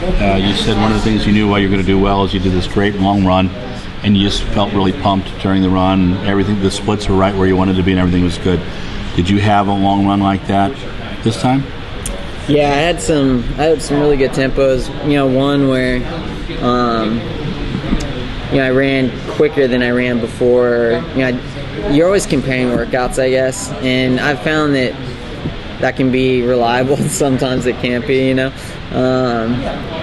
You said one of the things you knew why you were going to do well is you did this great long run, and you just felt really pumped during the run. Everything, the splits were right where you wanted to be, and everything was good. Did you have a long run like that this time? Yeah, I had some really good tempos. One where I ran quicker than I ran before. You're always comparing workouts, I guess, and I've found that can be reliable. Sometimes it can't be, but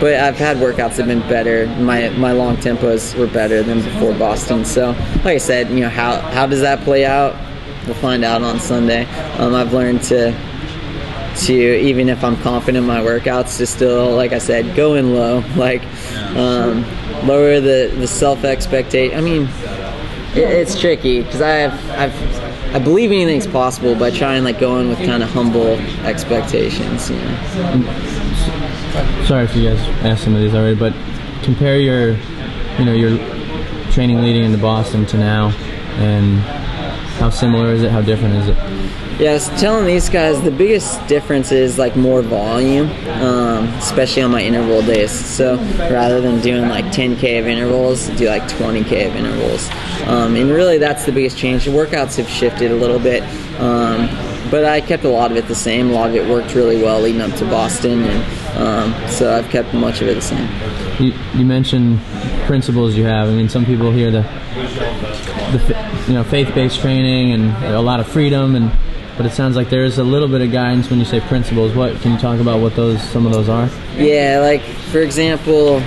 I've had workouts that have been better. My long tempos were better than before Boston. So, like I said, how does that play out? We'll find out on Sunday. I've learned to even if I'm confident in my workouts, to still, like I said, go in low, lower the self expectation. I mean, it's tricky because I believe anything's possible by trying go in with kind of humble expectations. Sorry if you guys asked some of these already, but compare your training leading into Boston to now, and how similar is it? How different is it? Yeah, I was telling these guys the biggest difference is more volume, especially on my interval days. So rather than doing 10K of intervals, do 20K of intervals. And really that's the biggest change. The workouts have shifted a little bit, but I kept a lot of it the same. A lot of it worked really well leading up to Boston, and so I've kept much of it the same. You mentioned principles you have. I mean, some people hear the faith-based training and a lot of freedom, but it sounds like there is a little bit of guidance when you say principles. What can you talk about? What some of those are? Yeah, for example,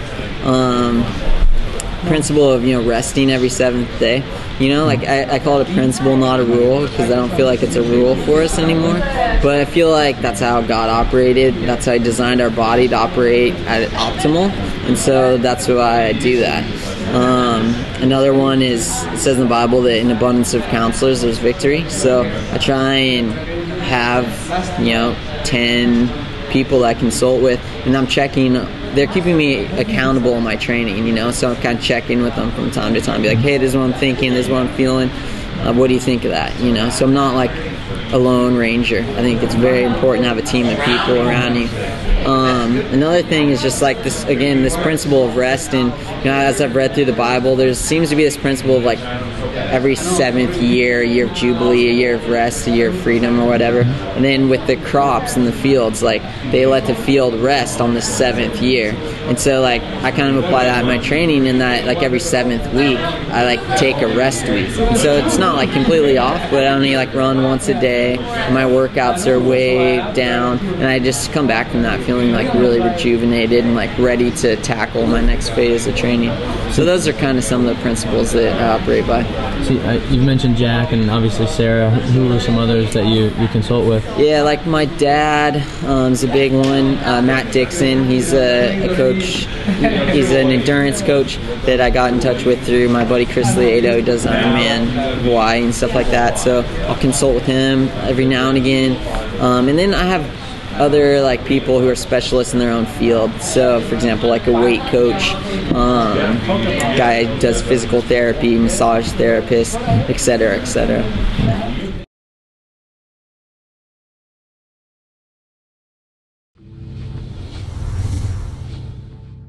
principle of resting every seventh day. I call it a principle, not a rule, because I don't feel like it's a rule for us anymore. But I feel like that's how God operated. That's how He designed our body to operate at optimal, and so that's why I do that. Another one is, it says in the Bible that in abundance of counselors there's victory. So I try and have 10 people that I consult with, and I'm checking. They're keeping me accountable in my training, so I'm kind of checking with them from time to time. Be like, hey, this is what I'm thinking, this is what I'm feeling. What do you think of that? So I'm not a lone ranger. I think it's very important to have a team of people around you. Another thing is just this, again, this principle of rest. And as I've read through the Bible, there seems to be this principle of every 7th year, a year of Jubilee, a year of rest, a year of freedom or whatever. And then with the crops in the fields, they let the field rest on the 7th year. And so I kind of apply that in my training, in that every 7th week I take a rest week. And so it's not completely off, but I only run once a day. My workouts are way down, and I just come back from that feeling really rejuvenated and ready to tackle my next phase of training. So those are kind of some of the principles that I operate by. See, you've mentioned Jack and obviously Sarah. Who are some others that you consult with? Yeah, my dad is a big one. Matt Dixon, he's a coach. He's an endurance coach that I got in touch with through my buddy Chris Lieto, who does Ironman Hawaii and stuff like that. So I'll consult with him every now and again. And then I have other people who are specialists in their own field. So for example, a weight coach, guy does physical therapy, massage therapist, etc., etc.